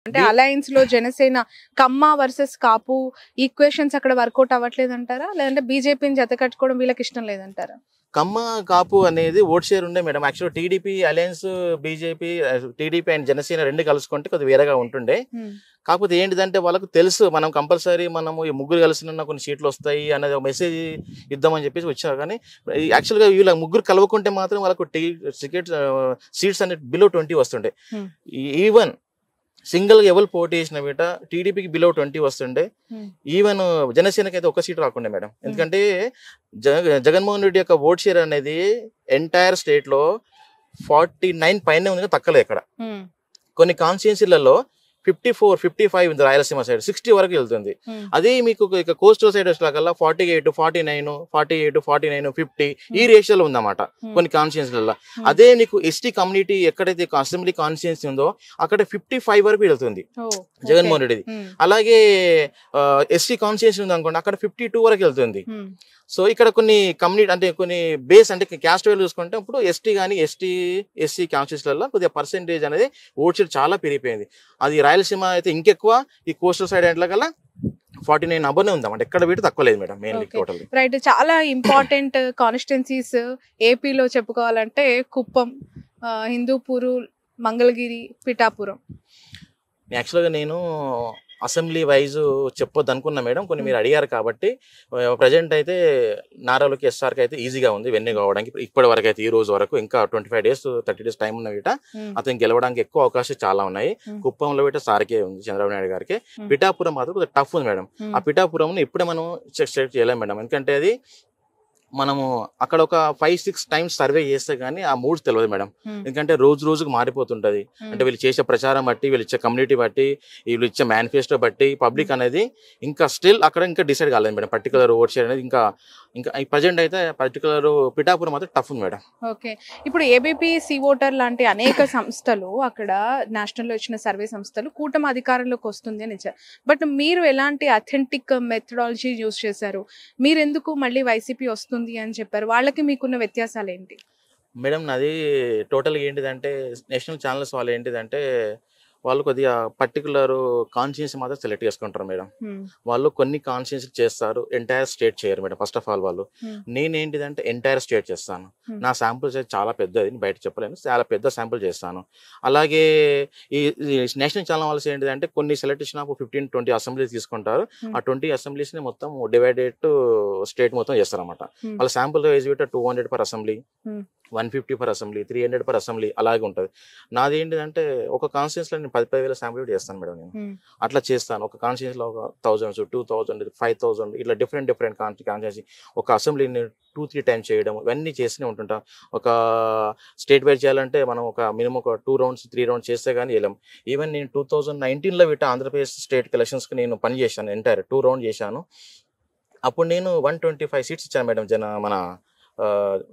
అంటే అలయన్స్ లో జనసేన కమ్మ వర్సెస్ కాపు ఈక్వేషన్స్ అక్కడ వర్కౌట్ అవ్వట్లేదు అంటారా, లేదంటే బీజేపీని జత కట్టుకోవడం వీళ్ళకి ఇష్టం లేదంటారా? కమ్మ కాపు అనేది ఓట్ షేర్ ఉండే madam. Actual TDP alliance, BJP, TDP and Janasena రెండు కలుసుకుంటే కొద్దిగా వేరేగా ఉంటుండే. కాకపోతే ఏంటిదంటే వాళ్ళకు తెలుసు మనం కంపల్సరీ మనము ఈ ముగ్గురు కలిసిన కొన్ని సీట్లు వస్తాయి అనేది ఒక మెసేజ్ ఇద్దామని చెప్పేసి వచ్చారు. కానీ యాక్చువల్గా వీళ్ళ ముగ్గురు కలవకుంటే మాత్రం వాళ్ళకు టికెట్ సీట్స్ అనేది బిలో 20 వస్తుండే. ఈవెన్ సింగిల్ ఎవరు పోటీ చేసిన బిట టీడీపీకి బిలో 20 వస్తుండే. ఈవెన్ జనసేనకి అయితే ఒక సీట్ రాకుండే మేడం. ఎందుకంటే జగన్మోహన్ రెడ్డి యొక్క ఓట్ షేర్ అనేది ఎంటైర్ స్టేట్ లో 49 పైన ఉంది, తక్కలేదు ఇక్కడ. కొన్ని కాన్స్టిట్యున్సీలలో 54, 55 ఉంది రాయలసీమ సైడ్, 60 వరకు వెళ్తుంది. అదే మీకు కోస్టల్ సైడ్ వచ్చేలాగల్లా 48, 49, 48, 49, 50 ఈ రేషియోలో ఉందన్నమాట కొన్ని కాన్స్టిట్యున్సీలలో. అదే నీకు ఎస్టీ కమ్యూనిటీ ఎక్కడైతే అసెంబ్లీ కాన్స్టిట్యున్సీ ఉందో అక్కడ 55 వరకు వెళ్తుంది జగన్మోహన్ రెడ్డిది. అలాగే ఎస్టీ కాన్స్టిట్యున్సీ ఉంది అనుకోండి, అక్కడ 52 వరకు వెళ్తుంది. సో ఇక్కడ కొన్ని కమ్యూనిటీ అంటే కొన్ని బేస్ అంటే క్యాస్ట్ వైజ్ చూసుకుంటే ఇప్పుడు ఎస్టీ కానీ ఎస్సీ కాన్స్టిట్యూన్సీలలో కొద్దిగా పర్సెంటేజ్ అనేది ఓట్ షేర్ చాలా పెరిగిపోయింది. అది రాయలసీమ అయితే ఇంకెక్కువ, ఈ కోస్టల్ సైడ్ అంటే కల్లా 49 అబర్నే ఉందామంటే ఎక్కడ వీటి తక్కువ లేదు మేడం. Mainly total right. చాలా ఇంపార్టెంట్ కాన్స్టిట్యున్సీస్ ఏపీలో చెప్పుకోవాలంటే కుప్పం, హిందూపూరు, మంగళగిరి, పిఠాపురం. యాక్చువల్గా నేను అసెంబ్లీ వైజ్ చెప్పొద్దు అనుకున్నా మేడం, కొన్ని మీరు అడిగారు కాబట్టి. ప్రజెంట్ అయితే నారాలోకి ఎస్ఆర్కి అయితే ఈజీగా ఉంది వెన్ను కావడానికి ఇప్పటి వరకు అయితే. ఈ రోజు వరకు ఇంకా 25 days 30 days టైం ఉన్న వీట అతను గెలవడానికి ఎక్కువ అవకాశాలు చాలా ఉన్నాయి. కుప్పంలో వీట సార్కే ఉంది, చంద్రబాబు నాయుడు గారికి. పిఠాపురం మాత్రం కొద్దిగా టఫ్ ఉంది మేడం. ఆ పిఠాపురం ఇప్పుడే మనం చెక్ చేయలేం మేడం, ఎందుకంటే అది మనము అక్కడ ఒక 5-6 times సర్వే చేస్తే గానీ ఆ మూడ్స్ తెలియదు మేడం. ఎందుకంటే రోజు రోజుకు మారిపోతుంటది. అంటే వీళ్ళు చేసే ప్రచారం బట్టి, వీళ్ళు ఇచ్చే కమ్యూనిటీ బట్టి, వీళ్ళు ఇచ్చే మేనిఫెస్టో బట్టి పబ్లిక్ అనేది ఇంకా స్టిల్ అక్కడ ఇంకా డిసైడ్ కాలేదు మేడం. పర్టికులర్ ఓట్ షేర్ అనేది ఇంకా ప్రజెంట్ అయితే పర్టికులర్ పిఠాపురం మాత్రం టఫ్ ఉంది మేడం. ఓకే. ఇప్పుడు ఏబీపీ సి ఓటర్ లాంటి అనేక సంస్థలు అక్కడ నేషనల్ లో ఇచ్చిన సర్వే సంస్థలు కూటమి అధికారంలోకి వస్తుంది అని ఇచ్చారు. బట్ మీరు ఎలాంటి అథెంటిక్ మెథడాలజీ యూజ్ చేశారు? మీరు ఎందుకు మళ్ళీ వైసీపీ వస్తుంది అని చెప్పారు? వాళ్ళకి మీకున్న వ్యత్యాసాలు ఏంటి మేడం? నాది టోటల్గా ఏంటిదంటే నేషనల్ ఛానల్స్ వాళ్ళు ఏంటిదంటే వాళ్ళు కొద్దిగా పర్టికులర్ కాన్స్టిట్యున్సీ మాత్రం సెలెక్ట్ చేసుకుంటారు మేడం. వాళ్ళు కొన్ని కాన్స్టిట్యున్సీ చేస్తారు, ఎంటైర్ స్టేట్ చేయరు మేడం. ఫస్ట్ ఆఫ్ ఆల్ వాళ్ళు, నేనేంటిదంటే ఎంటైర్ స్టేట్ చేస్తాను. నా శాంపుల్స్ అయితే చాలా పెద్దది, బయట చెప్పలేను, చాలా పెద్ద శాంపుల్ చేస్తాను. అలాగే ఈ నేషనల్ ఛానల్ వాళ్ళు ఏంటిదంటే కొన్ని సెలెక్ట్ చేసిన 15-20 అసెంబ్లీస్ తీసుకుంటారు. ఆ 20 అసెంబ్లీస్ని మొత్తం డివైడెడ్ స్టేట్ మొత్తం చేస్తారు అనమాట. వాళ్ళ శాంపుల్ వైజ్ బిట్ట 200 per assembly, 150 per assembly, 300 per assembly అలాగే ఉంటుంది. నాది ఏంటిదంటే ఒక కాన్స్టిట్యున్సీలో నేను 10,000 శాంపుల్ చేస్తాను మేడం. నేను అట్లా చేస్తాను. ఒక కాన్స్టిట్యున్సీలో ఒక 1000, 2000, 5000 ఇట్లా డిఫరెంట్ కాన్స్టిట్యున్సీ ఒక అసెంబ్లీని 2-3 times చేయడం ఇవన్నీ చేస్తూనే ఉంటుంటాం. ఒక స్టేట్ వైజ్ చేయాలంటే మనం ఒక మినిమం ఒక 2 rounds 3 rounds చేస్తే కానీ వెళ్ళాం. ఈవెన్ నేను 2019లో వీట ఆంధ్రప్రదేశ్ స్టేట్ ఎలక్షన్స్కి నేను పని చేశాను, ఎంటైర్ 2 rounds చేశాను. అప్పుడు నేను 125 seats ఇచ్చాను మేడం మన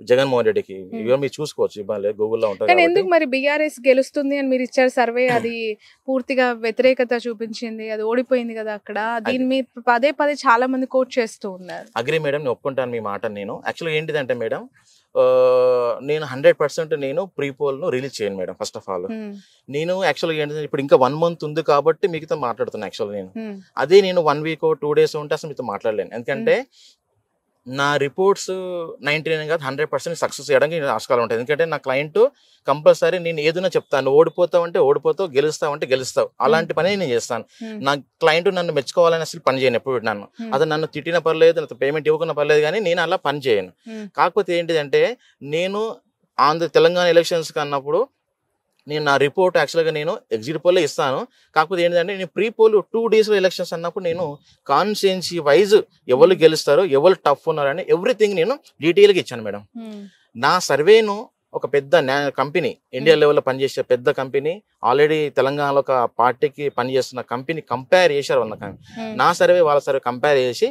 జగన్మోహన్ రెడ్డికి. ఇవన్నీ మీరు చూసుకోవచ్చు, ఇబ్బంది గూగుల్లో ఉంటుంది. కానీ ఎందుకు మరి బీఆర్ఎస్ గెలుస్తుంది అని మీరు ఇచ్చారు సర్వే, అది పూర్తిగా వ్యతిరేకత చూపించింది, అది ఓడిపోయింది కదా అక్కడ. దీని మీద పదే చాలా మంది కోట్ చేస్తూ ఉన్నారు. అగ్రి మేడం, నేను ఒప్పుకుంటాను మీ మాట. నేను యాక్చువల్గా ఏంటిదంటే మేడం, నేను 100% నేను ప్రీపోల్ను రిలీజ్ చేయను మేడం. ఫస్ట్ ఆఫ్ ఆల్ నేను యాక్చువల్గా ఏంటంటే ఇప్పుడు ఇంకా 1 month ఉంది కాబట్టి మీతో మాట్లాడుతున్నాను. యాక్చువల్గా నేను అదే నేను 1 week 2 days ఉంటే అసలు మీతో మాట్లాడలేను. ఎందుకంటే నా రిపోర్ట్స్ 99 కాదు 100% సక్సెస్ చేయడానికి ఆస్కారం ఉంటుంది. ఎందుకంటే నా క్లయింట్ కంపల్సరీ నేను ఏదైనా చెప్తాను, ఓడిపోతావు అంటే ఓడిపోతావు, గెలుస్తావు అంటే గెలుస్తావు, అలాంటి పని నేను చేస్తాను. నా క్లయింట్ నన్ను మెచ్చుకోవాలని అసలు పని చేయను ఎప్పుడు. అతను నన్ను తిట్టిన పర్లేదు, నాకు పేమెంట్ ఇవ్వకున్న పర్లేదు, కానీ నేను అలా పని చేయను. కాకపోతే ఏంటిదంటే నేను తెలంగాణ ఎలక్షన్స్ అన్నప్పుడు నేను నా రిపోర్ట్ యాక్చువల్గా నేను ఎగ్జిట్ పోల్లో ఇస్తాను. కాకపోతే ఏంటంటే నేను ప్రీ పోల్ 2 days ఎలక్షన్స్ అన్నప్పుడు నేను కాన్స్టిట్యున్సీ వైజ్ ఎవరు గెలుస్తారో, ఎవరు టఫ్ ఉన్నారని ఎవ్రీథింగ్ నేను డీటెయిల్గా ఇచ్చాను మేడం. నా సర్వేను ఒక పెద్ద కంపెనీ, ఇండియా లెవెల్లో పనిచేసే పెద్ద కంపెనీ, ఆల్రెడీ తెలంగాణలో ఒక పార్టీకి పనిచేస్తున్న కంపెనీ కంపేర్ చేశారు. నా సర్వే వాళ్ళ సర్వే కంపేర్ చేసి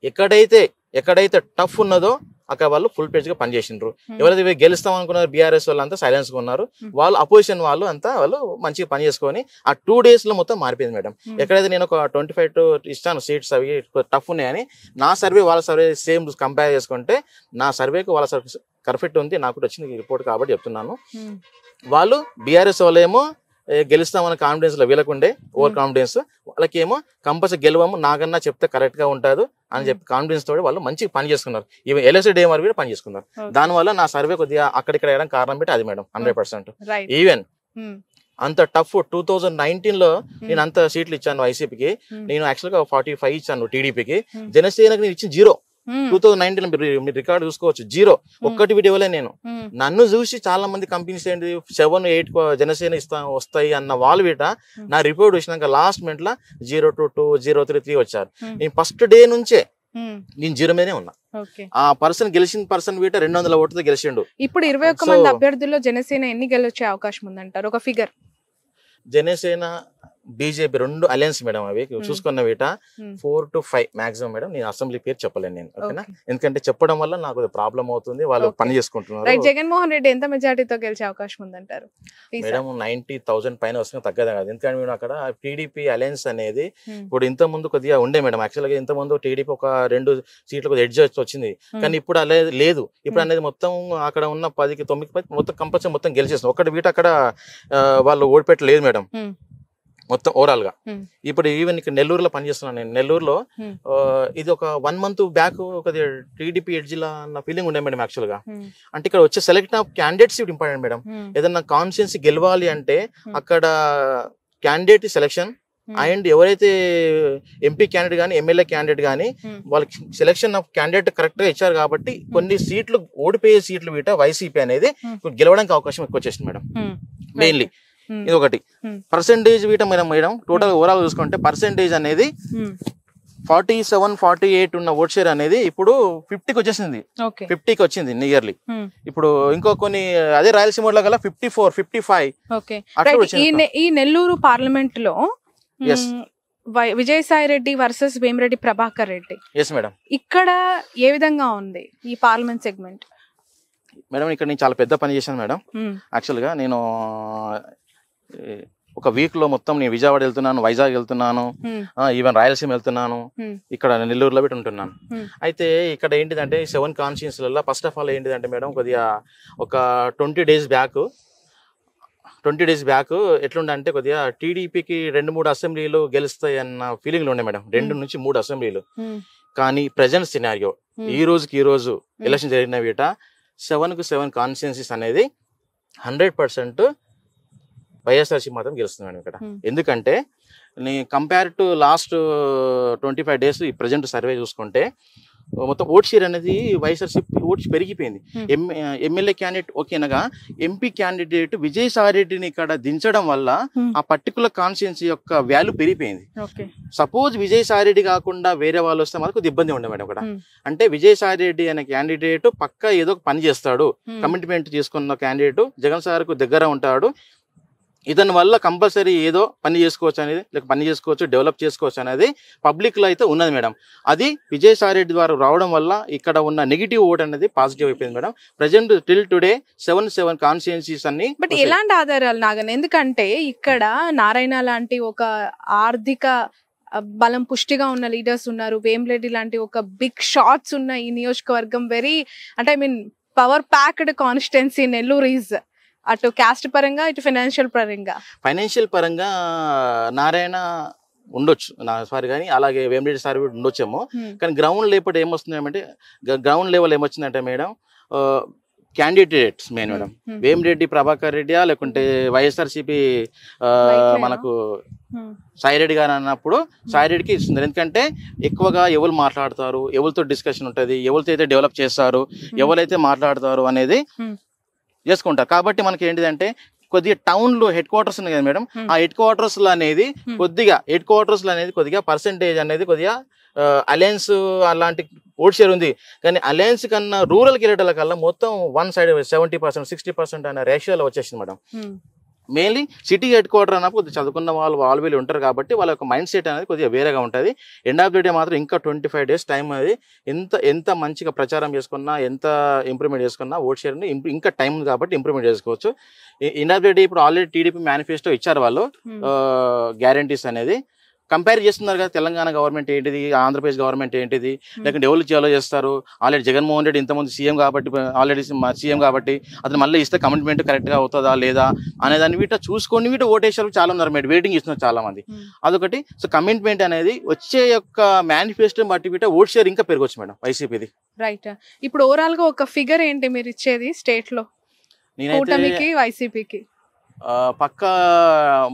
ఎక్కడైతే టఫ్ ఉన్నదో అక్కడ వాళ్ళు ఫుల్ పేజ్ గా పనిచేసిండ్రు. ఎవరైతే గెలుస్తాం అనుకున్నారు బీఆర్ఎస్ వాళ్ళు అంతా సైలెన్స్ గా ఉన్నారు. వాళ్ళు అపోజిషన్ వాళ్ళు అంతా వాళ్ళు మంచిగా పని చేసుకొని ఆ 2 days లో మొత్తం మారిపోయింది మేడం. ఎక్కడైతే నేను ఒక 25 ఇస్తాను సీట్స్ అవి టఫ్ ఉన్నాయని, నా సర్వే వాళ్ళ సర్వే సేమ్ కంపేర్ చేసుకుంటే నా సర్వేకి వాళ్ళ సర్వే పర్ఫెక్ట్ ఉంది. నాకు వచ్చింది రిపోర్ట్ కాబట్టి చెప్తున్నాను. వాళ్ళు బీఆర్ఎస్ వాళ్ళు ఏమో గెలుస్తామన్న కాన్ఫిడెన్స్ లో వీళ్ళకుండే ఓవర్ కాన్ఫిడెన్స్, వాళ్ళకేమో కంపల్సరీ గెలవము నాకన్నా చెప్తే కరెక్ట్ గా ఉంటారు అని చెప్పి కాన్ఫిడెన్స్ తోటి వాళ్ళు మంచి పని చేసుకున్నారు. ఈవెన్ ఎల్ఎస్సీ డే వరకు కూడా పని చేసుకున్నారు. దానివల్ల నా సర్వే కొద్దిగా అక్కడిక్కడ వేయడానికి కారణం పెట్టి అది మేడం 100%. ఈవెన్ అంత టఫ్ 2019 లో నేను అంత సీట్లు ఇచ్చాను వైసీపీకి, నేను యాక్చువల్ గా 45 ఇచ్చాను టీడీపీకి, జనసేనకి నేను ఇచ్చిన 0. 2019 మీరు రికార్డు చూసుకోవచ్చు, 0 ఒక్కటి వీడియోలే. నేను నన్ను చూసి చాలా మంది కంపెనీస్ ఏంటి 7-8 జనసేన వస్తాయి అన్న వాళ్ళు వీట నా రిపోర్ట్ చూసినాక లాస్ట్ మినిట్ లో 0-2, 0-3 వచ్చారు. నేను ఫస్ట్ డే నుంచే నేను 0 మీదనే ఉన్నా. ఆ పర్సన్ గెలిచిన పర్సన్ వీట 200 ఓట్లతో గెలిచిండు. ఇప్పుడు 21 మంది అభ్యర్థుల్లో జనసేన ఎన్ని గెలొచ్చే అవకాశం ఉందంటారు, ఒక figure? Janasena BJP 2 alliance madam, అవి చూసుకున్న వీట 4 to 5 మాక్సిమం మేడం. నేను అసెంబ్లీ పేరు చెప్పలేను నేను, ఓకేనా, ఎందుకంటే చెప్పడం వల్ల నాకు ప్రాబ్లం అవుతుంది, వాళ్ళు పని చేసుకుంటున్నారు. జగన్మోహన్ రెడ్డి ఎంత మెజారిటీతో గెలిచే అవకాశం ఉందంటారు? మేడం 90,000 పైన వస్తుంది, తగ్గదా కాదు. ఎందుకంటే మేము అక్కడ టీడీపీ అలయన్స్ అనేది ఇప్పుడు ఇంత ముందు కొద్దిగా ఉండే మేడం. యాక్చువల్ గా ఇంత ముందు టీడీపీ ఒక 2 సీట్లు కొద్దిగా ఎడ్జ్ వచ్చింది, కానీ ఇప్పుడు అలా లేదు. ఇప్పుడు అనేది మొత్తం అక్కడ ఉన్న 10కి 9 మొత్తం కంపల్సరీ మొత్తం గెలిచేస్తుంది. ఒకటి వీట అక్కడ వాళ్ళు ఓడిపెట్టలేదు మేడం మొత్తం ఓవరాల్ గా. ఇప్పుడు ఈవెన్ ఇక్కడ నెల్లూరులో పనిచేస్తున్నాను నేను. నెల్లూరులో ఇది ఒక 1 month బ్యాక్ ఒక టీడీపీ ఎడ్జిలా అన్న ఫీలింగ్ ఉండే మేడం యాక్చువల్ గా. అంటే ఇక్కడ వచ్చే select of candidates important madam. ఏదన్నా కాన్స్టిట్యున్సీ గెలవాలి అంటే అక్కడ క్యాండిడేట్ సెలెక్షన్ అండ్ ఎవరైతే ఎంపీ క్యాండిడేట్ కానీ ఎమ్మెల్యే క్యాండిడేట్ కానీ వాళ్ళకి సెలెక్షన్ ఆఫ్ క్యాండిడేట్ కరెక్ట్ గా ఇచ్చారు కాబట్టి కొన్ని సీట్లు ఓడిపోయే సీట్లు వీట వైసీపీ అనేది గెలవడానికి అవకాశం ఎక్కువ వచ్చేసింది మేడం. మెయిన్లీ ఇది ఒకటి. పర్సెంటేజ్ వీట మేడం టోటల్ ఓవరాల్ చూసుకుంటే పర్సెంటేజ్ అనేది 47-48 ఉన్న ఓట్ షేర్ అనేది ఇప్పుడు 50కి వచ్చేసింది, 50కి వచ్చింది నియర్లీ. ఇప్పుడు ఇంకో కొన్ని అదే రాయలసీమ లో గల 54-55. ఈ నెల్లూరు పార్లమెంట్ లో విజయసాయి రెడ్డి వర్సెస్ వేమిరెడ్డి ప్రభాకర్ రెడ్డి, ఇక్కడ ఏ విధంగా ఉంది ఈ పార్లమెంట్ సెగ్మెంట్? మేడం ఇక్కడ నేను చాలా పెద్ద పని చేశాను మేడం. యాక్చువల్ గా నేను ఒక వీక్ లో మొత్తం నేను విజయవాడ వెళ్తున్నాను, వైజాగ్ వెళ్తున్నాను, ఈవెన్ రాయలసీమ వెళ్తున్నాను, ఇక్కడ నెల్లూరులో పెట్టి ఉంటున్నాను. అయితే ఇక్కడ ఏంటిదంటే 7 కాన్స్టిట్యున్సీలలో ఫస్ట్ ఆఫ్ ఆల్ ఏంటిదంటే మేడం కొద్దిగా ఒక 20 days బ్యాక్ ఎట్లుండే కొద్దిగా టీడీపీకి 2-3 అసెంబ్లీలు గెలుస్తాయి అన్న ఫీలింగ్లు ఉండే మేడం, 2 నుంచి 3 అసెంబ్లీలు. కానీ ప్రజెంట్ సినారియో ఈ రోజు ఎలక్షన్ జరిగిన వీట 7 కాన్స్టిట్యున్సీస్ అనేది 100% వైఎస్ఆర్సీ మాత్రం గెలుస్తుంది మేడం ఇక్కడ. ఎందుకంటే కంపేర్ టు లాస్ట్ 25 days ఈ ప్రజెంట్ సర్వే చూసుకుంటే మొత్తం ఓట్ షేర్ అనేది వైఎస్ఆర్సీపీ ఓట్స్ పెరిగిపోయింది. ఎమ్మెల్యే క్యాండిడేట్ ఓకేనగా ఎంపీ క్యాండిడేట్ విజయసాయి రెడ్డిని ఇక్కడ దించడం వల్ల ఆ పర్టికులర్ కాన్స్టిట్యున్సీ యొక్క వాల్యూ పెరిగిపోయింది. సపోజ్ విజయసాయి రెడ్డి కాకుండా వేరే వాళ్ళు వస్తే మాకు కొద్దిగా ఇబ్బంది ఉండే మేడం ఇక్కడ. అంటే విజయసాయి రెడ్డి అనే క్యాండిడేట్ పక్కా ఏదో ఒక పని చేస్తాడు, కమిట్మెంట్ చేసుకున్న క్యాండిడేట్, జగన్ సార్ కు దగ్గర ఉంటాడు, ఇతని వల్ల కంపల్సరీ ఏదో పని చేసుకోవచ్చు అనేది, లేక పని చేసుకోవచ్చు, డెవలప్ చేసుకోవచ్చు అనేది పబ్లిక్ లో అయితే ఉన్నది మేడం. అది విజయసాయి రెడ్డి ద్వారా రావడం వల్ల ఇక్కడ ఉన్న నెగిటివ్ ఓట్ అనేది పాజిటివ్ అయిపోయింది madam. Present till today 7 constituencies అన్ని. బట్ ఎలాంటి ఆధారాలు నాగన్? ఎందుకంటే ఇక్కడ నారాయణ లాంటి ఒక ఆర్థిక బలం పుష్టిగా ఉన్న లీడర్స్ ఉన్నారు, వేమిరెడ్డి లాంటి ఒక బిగ్ షాట్స్ ఉన్న ఈ నియోజకవర్గం వెరీ అంటే power packed constituency Nellore is. అటు కాస్ట్ పరంగా ఇటు ఫైనాన్షియల్ పరంగా నారాయణ ఉండొచ్చు సారీ, కానీ అలాగే వేమిరెడ్డి సార్ కూడా ఉండొచ్చేమో. కానీ గ్రౌండ్ లేపటి ఏమొస్తుందంటే గ్రౌండ్ లెవెల్ ఏమొచ్చిందంటే madam candidates main madam Vemireddy Prabhakar రెడ్డియా లేకుంటే వైఎస్ఆర్సీపీ మనకు సాయిరెడ్డి గారు అన్నప్పుడు సాయిరెడ్డికి ఇస్తుంది. ఎందుకంటే ఎక్కువగా ఎవరు మాట్లాడతారు, ఎవరితో డిస్కషన్ ఉంటుంది, ఎవరితో అయితే డెవలప్ చేస్తారు, ఎవరైతే మాట్లాడతారు అనేది చేసుకుంటారు. కాబట్టి మనకి ఏంటిదంటే కొద్దిగా టౌన్ లో హెడ్ క్వార్టర్స్ ఉన్నాయి కదా మేడం, ఆ హెడ్ క్వార్టర్స్ అనేది కొద్దిగా పర్సెంటేజ్ అనేది కొద్దిగా అలయన్స్ అలాంటి ఓట్ షేర్ ఉంది. కానీ అలయన్స్ కన్నా రూరల్ కిరీటాల కల్లా మొత్తం 1 side 70% 60% అనే రేషియోలో వచ్చేసింది madam. Mainly city head quarter అన్నప్పుడు చదువుకున్న వాళ్ళు వీళ్ళు ఉంటారు కాబట్టి వాళ్ళ యొక్క మైండ్ సెట్ అనేది కొద్దిగా వేరేగా ఉంటుంది. ఎండ్ ఆఫ్ ది డే మాత్రం ఇంకా 25 days టైం అనేది ఎంత మంచిగా ప్రచారం చేసుకున్నా, ఎంత ఇంప్రూవ్మెంట్ చేసుకున్నా ఓట్ షేర్ని ఇంకా టైం ఉంది కాబట్టి ఇంప్రూవ్మెంట్ చేసుకోవచ్చు. ఎండ్ ఆఫ్ ది డే ఇప్పుడు ఆల్రెడీ టీడీపీ మేనిఫెస్టో ఇచ్చారు వాళ్ళు గ్యారంటీస్ అనేది. కంపేర్ చేస్తున్నారు కదా, తెలంగాణ గవర్నమెంట్ ఏంటిది, ఆంధ్రప్రదేశ్ గవర్నమెంట్ ఏంటిది, లేకుంటే ఎవరు చేయాలో చేస్తారు. ఆల్రెడీ జగన్మోహన్ రెడ్డి ఇంతమంది సీఎం కాబట్టి, ఆల్రెడీ సీఎం కాబట్టి అతను మళ్ళీ ఇస్తే కమిట్మెంట్ కరెక్ట్గా అవుతుందా లేదా అనేదాన్ని వీట చూసుకొని వీట ఓటేసారు చాలా ఉన్నారు మేడం, వెయిటింగ్ ఇస్తున్నారు చాలా మంది. అదొకటి. సో కమిట్మెంట్ అనేది వచ్చే యొక్క మేనిఫెస్టో బట్టి వీట ఓట్ షేర్ ఇంకా పెరగవచ్చు మేడం వైసీపీది. రైట్. ఇప్పుడు ఓవరాల్ గా ఒక ఫిగర్ ఏంటి మీరు ఇచ్చేది స్టేట్ లో కూటమికి వైసీపీకి? పక్కా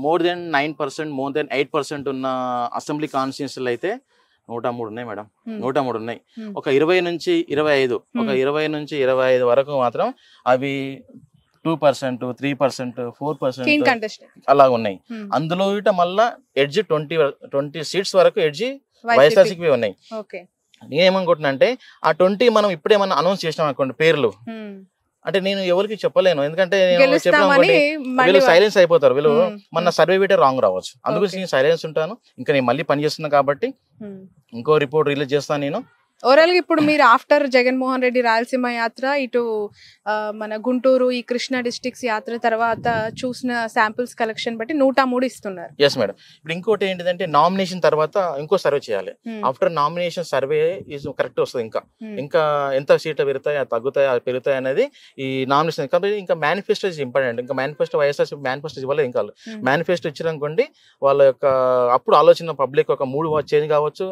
మోర్ దెన్ 9%, మోర్ దెన్ 8% ఉన్న అసెంబ్లీ కాన్స్టిట్యూన్సీలు అయితే 103 ఉన్నాయి మేడం. 103 ఉన్నాయి. ఒక 20 నుంచి 25, ఒక 20 నుంచి 25 వరకు మాత్రం అవి 2%, 3%, 4% అలా ఉన్నాయి. అందులో ఇట మళ్ళా ఎడ్జి 20 సీట్స్ వరకు ఎడ్జి వైఎస్ఆర్సీపీ ఉన్నాయి. నేనేమనుకుంటున్నా అంటే ఆ 20 మనం ఇప్పుడేమన్నా అనౌన్స్ చేసినాం అనుకోండి పేర్లు, అంటే నేను ఎవరికి చెప్పలేను, ఎందుకంటే నేను వీళ్ళు సైలెన్స్ అయిపోతారు. వీళ్ళు మన సర్వే బిటే రాంగ్ రావచ్చు, అందుకు నేను సైలెన్స్ ఉంటాను. ఇంకా నేను మళ్ళీ పని చేస్తున్నా కాబట్టి ఇంకో రిపోర్ట్ రిలీజ్ చేస్తాను నేను. ఓవరాల్ గా ఇప్పుడు మీరు ఆఫ్టర్ జగన్మోహన్ రెడ్డి రాయలసీమ యాత్ర, ఇటు మన గుంటూరు ఈ కృష్ణా డిస్ట్రిక్ట్స్ యాత్ర తర్వాత చూసిన శాంపిల్స్ కలెక్షన్ బట్టి 103 ఇస్తున్నారు. Yes madam. ఇప్పుడు ఇంకోటి ఏంటిదంటే నామినేషన్ తర్వాత ఇంకో సర్వే చేయాలి. ఆఫ్టర్ నామినేషన్ సర్వే కరెక్ట్ వస్తుంది. ఇంకా ఎంత సీట్లు పెరుగుతాయి, తగ్గుతాయి, పెరుగుతాయి అనేది ఈ నామినేషన్. కాబట్టి ఇంకా మేనిఫెస్టో ఇస్ ఇంపార్టెంట్. ఇంకా మేనిఫెస్టో వైఎస్ఆర్ మేనిఫెస్టో ఇవ్వలేదు. ఇంకా మేనిఫెస్టో ఇచ్చారనుకోండి వాళ్ళ యొక్క అప్పుడు ఆలోచన పబ్లిక్ ఒక మూడు చేంజ్ కావచ్చు,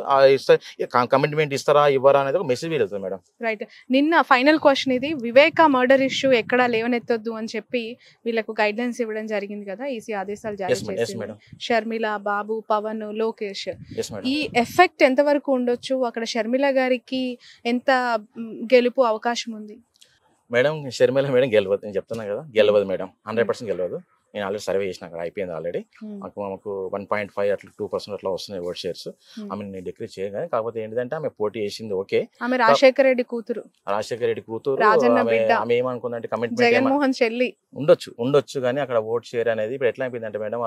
కమిట్మెంట్ ఇస్తారా ఇవ్వరా అనేది ఒక మెసేజ్ వెళ్తుంది మేడం. రైట్. నిన్న ఫైనల్ క్వశ్చన్ ఇది, వివేక మర్డర్ ఇష్యూ ఎక్కడా లేవనెత్తొద్దు అని చెప్పి వీళ్ళకు గైడ్ లైన్స్ ఇవ్వడం జరిగింది కదా, ఈసీ ఆదేశాలు జారీ చేసింది. షర్మిల, బాబు, పవన్, లోకేష్, ఈ ఎఫెక్ట్ ఎంత వరకు ఉండొచ్చు? అక్కడ షర్మిల గారికి ఎంత గెలుపు అవకాశం ఉంది మేడం? షర్మిల మేడం గెలవదు, నేను చెప్తున్నా కదా, గెలవదు మేడం, 100% గెలవదు. నేను ఆల్రెడీ సర్వే చేసిన, అక్కడ అయిపోయింది ఆల్రెడీ. మాకు 1.5 అట్లా 2% అట్లా వస్తున్నాయి ఓట్ షేర్స్. ఆమె నేను డిక్రీజ్ చేయగానే, కాకపోతే ఏంటంటే ఆమె పోటీ చేసింది ఓకే. ఆమె రాజశేఖర రెడ్డి కూతురు, ఆమె ఏమనుకుందంటే కమిట్మెంట్ జగన్మోహన్ చెల్లి ఉండొచ్చు కానీ అక్కడ ఓట్ షేర్ అనేది ఇప్పుడు ఎట్లా అయిపోయిందంటే మేడం,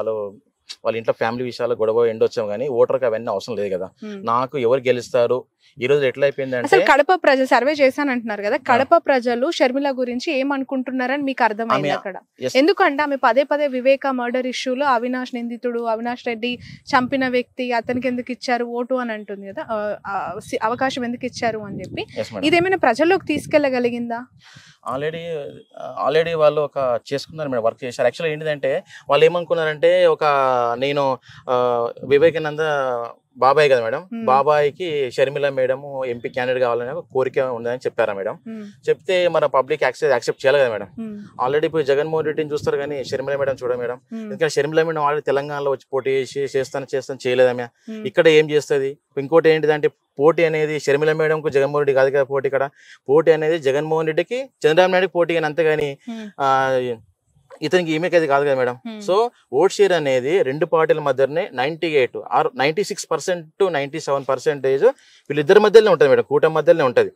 వాళ్ళ ఇంట్లో ఫ్యామిలీ విషయాలు గొడవ ఎండొచ్చాము కానీ ఓటర్కి అవన్నీ అవసరం లేదు కదా. నాకు ఎవరు గెలుస్తారు ఈ రోజు ఎట్లా అయిపోయిందంటే, కడప ప్రజలు సర్వే చేశానంటున్నారు కదా, కడప ప్రజలు షర్మిల గురించి ఏమనుకుంటున్నారని మీకు అర్థమైంది అక్కడ? ఎందుకంటే ఆమె పదే పదే వివేక మర్డర్ ఇష్యూలో అవినాష్ నిందితుడు, అవినాష్ రెడ్డి చంపిన వ్యక్తి, అతనికి ఎందుకు ఇచ్చారు ఓటు అని అంటుంది కదా, అవకాశం ఎందుకు ఇచ్చారు అని చెప్పి. ఇదేమైనా ప్రజల్లోకి తీసుకెళ్లగలిగిందా? ఆల్రెడీ వాళ్ళు ఒక చేసుకున్నారు మేడం, వర్క్ చేశారు. యాక్చువల్గా ఏంటిదంటే వాళ్ళు ఏమనుకున్నారంటే, నేను వివేకానంద బాబాయ్ కదా మేడం, బాబాయ్కి షర్మిల మేడం ఎంపీ క్యాండిడేట్ కావాలనే ఒక కోరిక ఉందని చెప్పారా మేడం. చెప్తే మన పబ్లిక్ యాక్సెప్ట్ చేయాలి కదా మేడం. ఆల్రెడీ ఇప్పుడు జగన్మోహన్ రెడ్డిని చూస్తారు కానీ షర్మిల మేడం చూడ మేడం. ఎందుకంటే షర్మిల మేడం ఆల్రెడీ తెలంగాణలో వచ్చి పోటీ చేసి చేస్తాను చేయలేదమ్మ, ఇక్కడ ఏం చేస్తుంది? ఇంకోటి ఏంటిదంటే పోటీ అనేది షర్మిల మేడంకు జగన్మోహన్ రెడ్డి కాదు కదా పోటీ. ఇక్కడ పోటీ అనేది జగన్మోహన్ రెడ్డికి చంద్రబాబు నాయుడుకి పోటీ కానీ, అంతేగాని ఇతనికి ఈమెకైతే కాదు కదా మేడం. సో ఓట్ షేర్ అనేది రెండు పార్టీల మధ్యనే 98 or 96% to 97% వీళ్ళిద్దరి మధ్యలోనే ఉంటుంది మేడం, కూటమి మధ్యలోనే ఉంటుంది.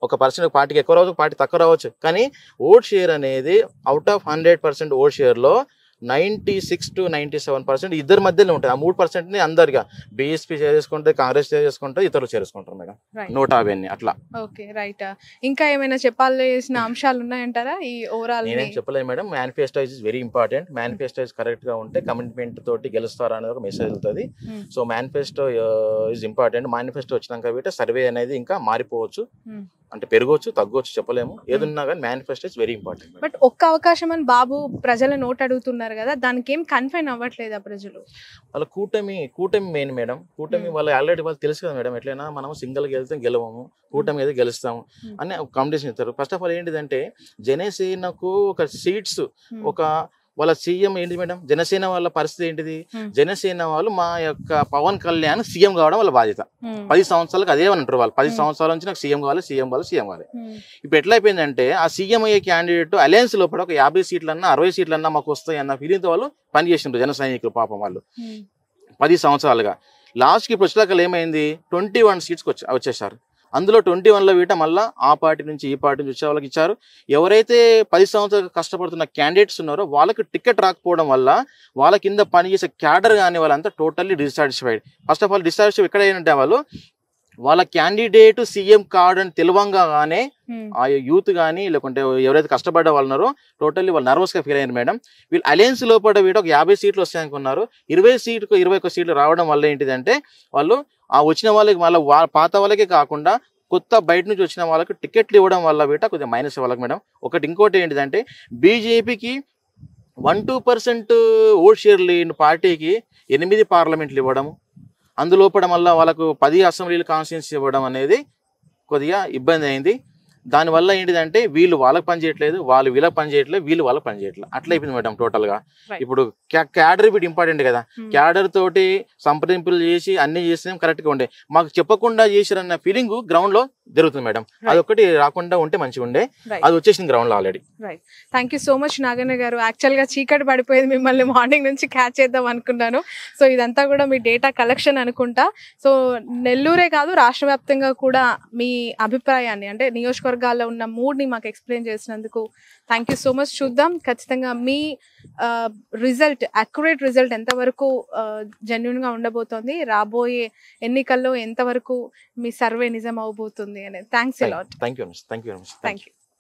ఒక పర్సెంట్ పార్టీకి ఎక్కువ రావచ్చు, పార్టీ తక్కువ రావచ్చు, కానీ ఓట్ షేర్ అనేది అవుట్ ఆఫ్ 100% ఓట్ షేర్ లో 96 to 97% ఇద్దరి మధ్యలో ఉంటుంది. ఆ 3% అందరిగా బీఎస్పీ చేసుకుంటే, కాంగ్రెస్ చేసుకుంటే, ఇతరులు చేసుకుంటారు మేడం. 150 అట్లా. Okay, right. ఇంకా ఏమైనా చెప్పాల్సిన అంశాలు ఉన్నాయంటారా ఈ ఓవరాల్? నేనేం చెప్పలేదు madam. Manifesto is very important. Manifesto is correct గా ఉంటే కమిట్మెంట్ తోటి గెలుస్తారా అనేది ఒక మెసేజ్ వెళ్తుంది. So manifesto is important. Manifesto వచ్చినాక వీట సర్వే అనేది ఇంకా మారిపోవచ్చు, అంటే పెరగవచ్చు, తగ్గవచ్చు, చెప్పలేము. ఏదున్నా కానీ manifesto is very important. But ఒక్క అవకాశం అని బాబు ప్రజల నోట్ అడుగుతున్నారు కదా, దానికి ఏం కన్ఫైన్ అవ్వట్లేదా ప్రజలు? వాళ్ళ కూటమి మెయిన్ మేడం. కూటమి వాళ్ళు ఆల్రెడీ వాళ్ళు తెలుసు కదా మేడం, ఎట్లయినా మనం సింగిల్ గెలిస్తే గెలవము, కూటమి అయితే గెలుస్తాము అని కాంపిటీషన్ ఇస్తారు. ఫస్ట్ ఆఫ్ ఆల్ ఏంటిదంటే జనసేనకు ఒక సీట్స్, ఒక వాళ్ళ సీఎం ఏంటి మేడం, జనసేన వాళ్ళ పరిస్థితి ఏంటిది? జనసేన వాళ్ళు మా యొక్క పవన్ కళ్యాణ్ సీఎం కావడం వాళ్ళ బాధ్యత. 10 సంవత్సరాలకు అదే అంటారు వాళ్ళు. 10 సంవత్సరాల నుంచి నాకు సీఎం కావాలి, సీఎం కావాలి, సీఎం కావాలి. ఇప్పుడు ఎట్లా అయిపోయిందంటే ఆ సీఎం అయ్యే క్యాండిడేట్ అలయన్స్ లోపల ఒక 50 సీట్లన్నా 60 సీట్లన్నా మాకు వస్తాయి అన్న ఫీలింగ్తో వాళ్ళు పనిచేసిండ్రు జన సైనికులు. పాపం వాళ్ళు 10 సంవత్సరాలుగా లాస్ట్కి ఇప్పుడు వచ్చేదాకా ఏమైంది, 21 సీట్స్ వచ్చేసారు. అందులో 21లో వీట మళ్ళీ ఆ పార్టీ నుంచి ఈ పార్టీ నుంచి వచ్చే వాళ్ళకి ఇచ్చారు. ఎవరైతే 10 సంవత్సరాలు కష్టపడుతున్న క్యాండిడేట్స్ ఉన్నారో వాళ్ళకి టికెట్ రాకపోవడం వల్ల వాళ్ళ కింద పనిచేసే క్యాడర్ కానీ వాళ్ళంతా totally dissatisfied. First of all dissatisfied ఎక్కడ ఏంటంటే వాళ్ళు వాళ్ళ క్యాండిడేట్ సీఎం కార్డు అని తెలివంగానే ఆ యూత్ కానీ లేకుంటే ఎవరైతే కష్టపడ్డ వాళ్ళు ఉన్నారో టోటల్లీ వాళ్ళు నర్వస్ గా ఫీల్ అయ్యారు మేడం. వీళ్ళు అలయన్స్ లోపల వీటి ఒక 50 సీట్లు వస్తాయనుకున్నారు. 21 సీట్లు రావడం వల్ల ఏంటిదంటే వాళ్ళు ఆ వచ్చిన వాళ్ళకి మళ్ళీ పాత వాళ్ళకే కాకుండా కొత్త బయట నుంచి వచ్చిన వాళ్ళకి టికెట్లు ఇవ్వడం వల్ల వీట కొద్దిగా మైనస్ వాళ్ళకి మేడం. ఇంకోటి ఏంటిదంటే బీజేపీకి 1-2% ఓట్ షేర్ లేని పార్టీకి 8 పార్లమెంట్లు ఇవ్వడము, అందులోపల మళ్ళీ వాళ్ళకు 10 అసెంబ్లీలు కాన్స్టిట్యూన్సీ ఇవ్వడం అనేది కొద్దిగా ఇబ్బంది అయింది. దానివల్ల ఏంటిదంటే వీళ్ళు వాళ్ళకి పని చేయట్లేదు, వాళ్ళు వీళ్ళకి పని చేయట్లేదు, వీళ్ళు వాళ్ళకి పని చేయట్లేదు, అట్లా అయిపోయింది మేడం టోటల్ గా. ఇప్పుడు క్యాడర్ ఇప్పుడు ఇంపార్టెంట్ కదా, క్యాడర్ తోటి సంప్రదింపులు చేసి అన్ని చేసినా కరెక్ట్ గా ఉండే, మాకు చెప్పకుండా చేశారన్న ఫీలింగ్ గ్రౌండ్ లో జరుగుతుంది మేడం. అదొకటి రాకుండా ఉంటే మంచిగా ఉండే, అది వచ్చేసింది గ్రౌండ్ లో already. Right, thank you so much Naganna గారు. యాక్చువల్ గా చీకటి పడిపోయింది, మిమ్మల్ని మార్నింగ్ నుంచి క్యాచ్ చేద్దాం అనుకున్నాను. సో ఇదంతా కూడా మీ డేటా కలెక్షన్ అనుకుంటా. సో నెల్లూరే కాదు రాష్ట్ర వ్యాప్తంగా కూడా మీ అభిప్రాయాన్ని అంటే నియోజకవర్గాల్లో ఉన్న మూడ్ని మాకు ఎక్స్ప్లెయిన్ చేసినందుకు థ్యాంక్ యూ సో మచ్. చూద్దాం ఖచ్చితంగా మీ రిజల్ట్, అక్యురేట్ రిజల్ట్ ఎంతవరకు జెన్యున్ గా ఉండబోతోంది, రాబోయే ఎన్నికల్లో ఎంతవరకు మీ సర్వే నిజం అవబోతుంది అనేది. Thanks a lot. Thank you.